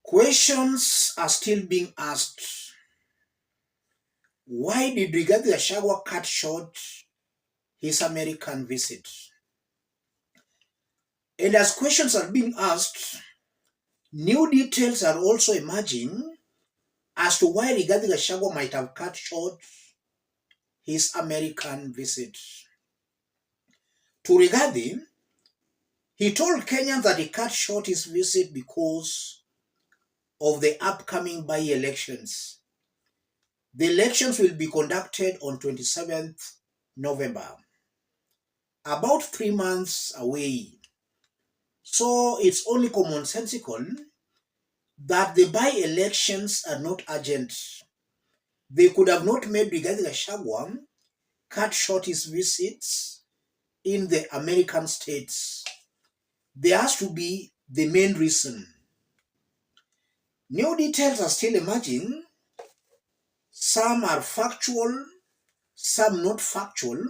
Questions are still being asked. Why did Rigathi Gachagua cut short his American visit? And as questions are being asked, new details are also emerging as to why Rigathi Gachagua might have cut short his American visit. To Rigathi, he told Kenyans that he cut short his visit because of the upcoming by-elections. The elections will be conducted on 27th November, about 3 months away. So it's only commonsensical that the by-elections are not urgent. They could have not made Rigathi Gachagua cut short his visits in the American states. There has to be the main reason. New details are still emerging. Some are factual, some not factual,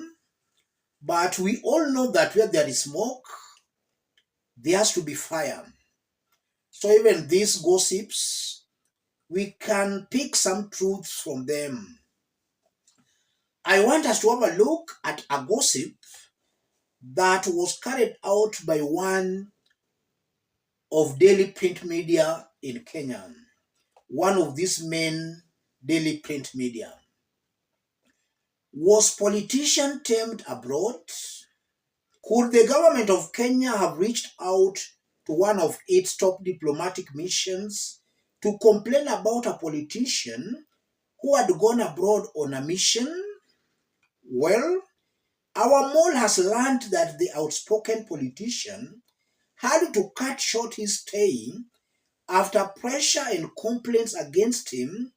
but we all know that where there is smoke, there has to be fire. So even these gossips, we can pick some truths from them. I want us to have a look at a gossip that was carried out by one of daily print media in Kenya, one of these main daily print media. Was politician tamed abroad? Could the government of Kenya have reached out to one of its top diplomatic missions to complain about a politician who had gone abroad on a mission? Well, our mole has learned that the outspoken politician had to cut short his stay after pressure and complaints against him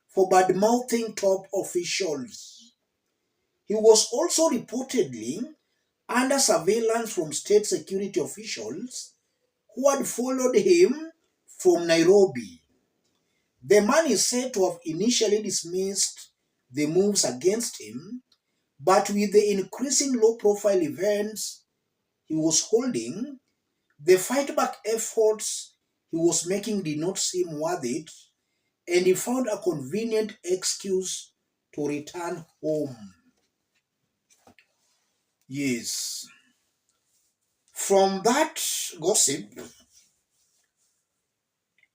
for bad-mouthing top officials. He was also reportedly under surveillance from state security officials who had followed him from Nairobi. The man is said to have initially dismissed the moves against him, but with the increasing low-profile events he was holding, the fight-back efforts he was making did not seem worth it, and he found a convenient excuse to return home. Yes. From that gossip,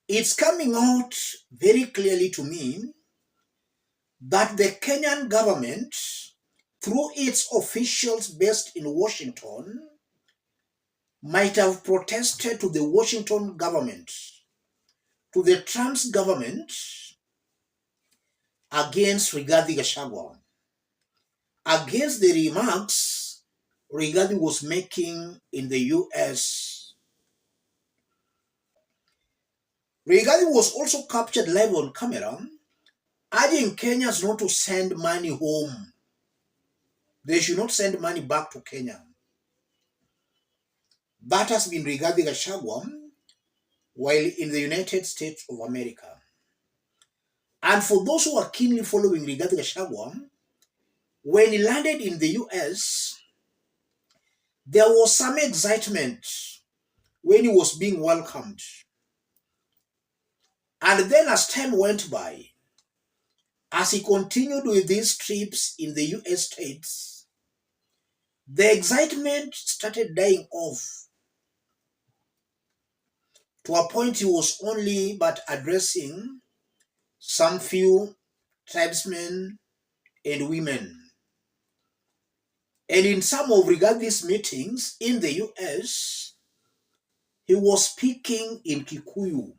it's coming out very clearly to me that the Kenyan government, through its officials based in Washington, might have protested to the Washington government, to the Trump's government, against Rigathi Gachagua, against the remarks Rigathi was making in the US. Rigathi was also captured live on camera, urging Kenyans not to send money home. They should not send money back to Kenya. That has been Rigathi Gachagua while in the United States of America. And for those who are keenly following Rigathi Gachagua, when he landed in the US, there was some excitement when he was being welcomed. And then as time went by, as he continued with these trips in the US states, the excitement started dying off to a point he was only but addressing some few tribesmen and women. And in some of Rigathi's meetings in the US, he was speaking in Kikuyu.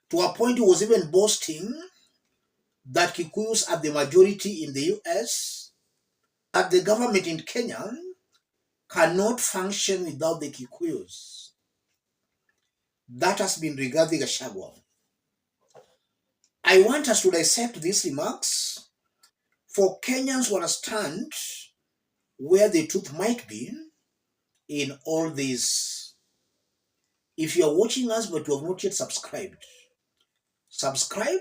To a point he was even boasting that Kikuyus are the majority in the US, that the government in Kenya cannot function without the Kikuyus. That has been Rigathi Gachagua. I want us to dissect these remarks for Kenyans to understand where the truth might be in all this. If you are watching us but you have not yet subscribed, subscribe,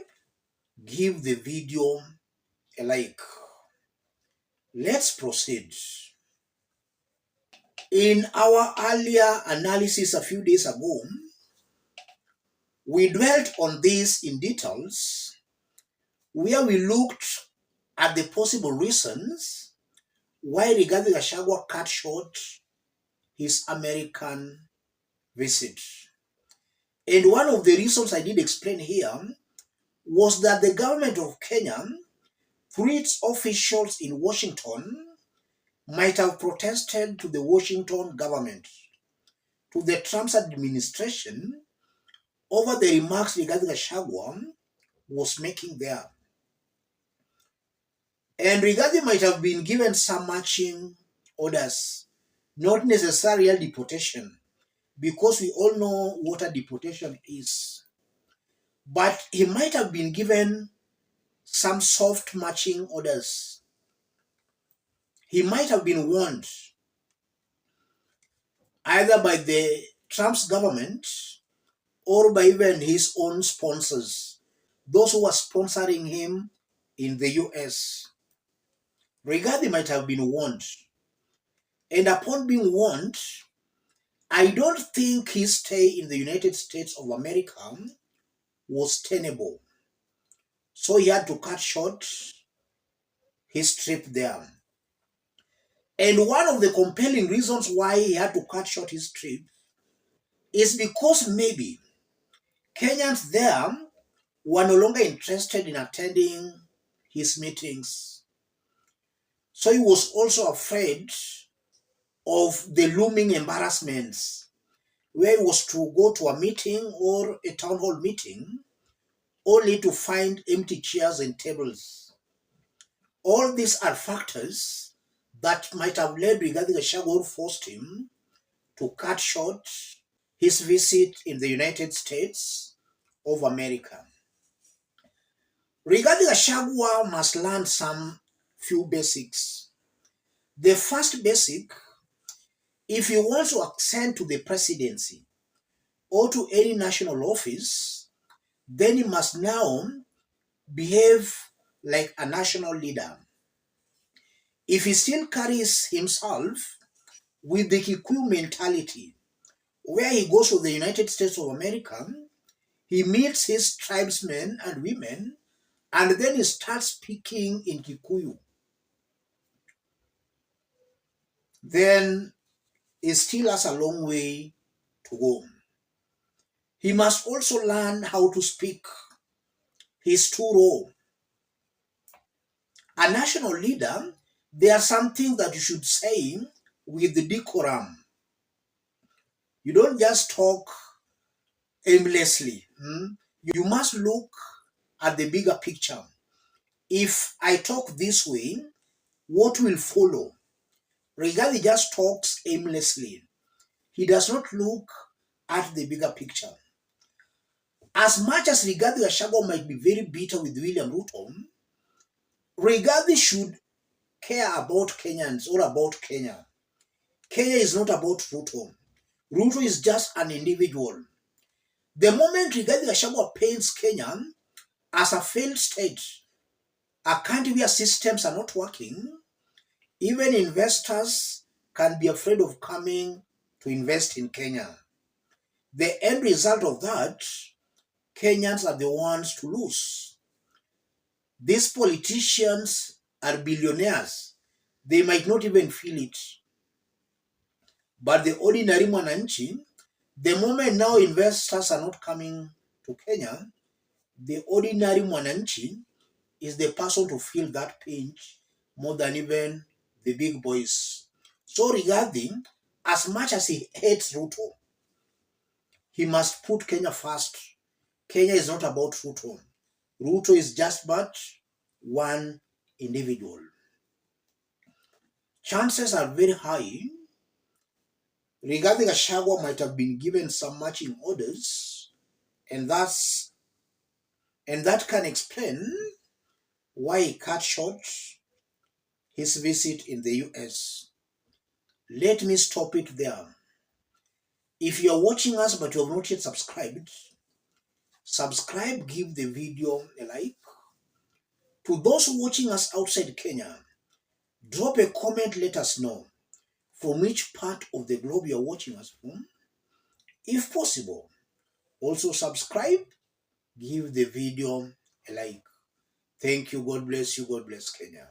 give the video a like. Let's proceed. In our earlier analysis a few days ago, We dwelt on this in details, where we looked at the possible reasons why Rigathi Gachagua cut short his American visit. And one of the reasons I did explain here was that the government of Kenya, through its officials in Washington, might have protested to the Washington government, to the Trump's administration, over the remarks Rigathi Gachagua was making there. And Rigathi might have been given some marching orders, not necessarily deportation, because we all know what a deportation is. But he might have been given some soft marching orders. He might have been warned either by the Trump's government or by even his own sponsors, those who were sponsoring him in the US. Rigathi might have been warned. And upon being warned, I don't think his stay in the United States of America was tenable. So he had to cut short his trip there. And one of the compelling reasons why he had to cut short his trip is because maybe Kenyans there were no longer interested in attending his meetings. So he was also afraid of the looming embarrassments where he was to go to a meeting or a town hall meeting only to find empty chairs and tables. All these are factors that might have led Rigathi Gachagua, or forced him to cut short his visit in the United States of America. Rigathi Gachagua must learn some few basics. The first basic, if he wants to ascend to the presidency or to any national office, then he must now behave like a national leader. If he still carries himself with the Kikuyu mentality, where he goes to the United States of America, he meets his tribesmen and women, and then he starts speaking in Kikuyu, then he still has a long way to go. He must also learn how to speak his true role. A national leader, there are some things that you should say with the decorum. You don't just talk aimlessly. You must look at the bigger picture. If I talk this way, what will follow? Rigathi just talks aimlessly. He does not look at the bigger picture. As much as Rigathi Gachagua might be very bitter with William Ruto, Rigathi should care about Kenyans or about Kenya. Kenya is not about Ruto. Ruto is just an individual. The moment Rigathi Gachagua paints Kenya as a failed state, a country where systems are not working, even investors can be afraid of coming to invest in Kenya. The end result of that, Kenyans are the ones to lose. These politicians are billionaires. They might not even feel it. But the ordinary mwananchi, the moment now investors are not coming to Kenya, the ordinary mwananchi is the person to feel that pinch more than even the big boys. So regarding, as much as he hates Ruto, he must put Kenya first. Kenya is not about Ruto. Ruto is just but one individual. Chances are very high Rigathi Gachagua might have been given some marching orders, and that can explain why he cut short his visit in the US. Let me stop it there. If you are watching us but you have not yet subscribed, subscribe, give the video a like. To those watching us outside Kenya, drop a comment, let us know from which part of the globe you are watching us from. If possible, Also subscribe, give the video a like. Thank you. God bless you. God bless Kenya.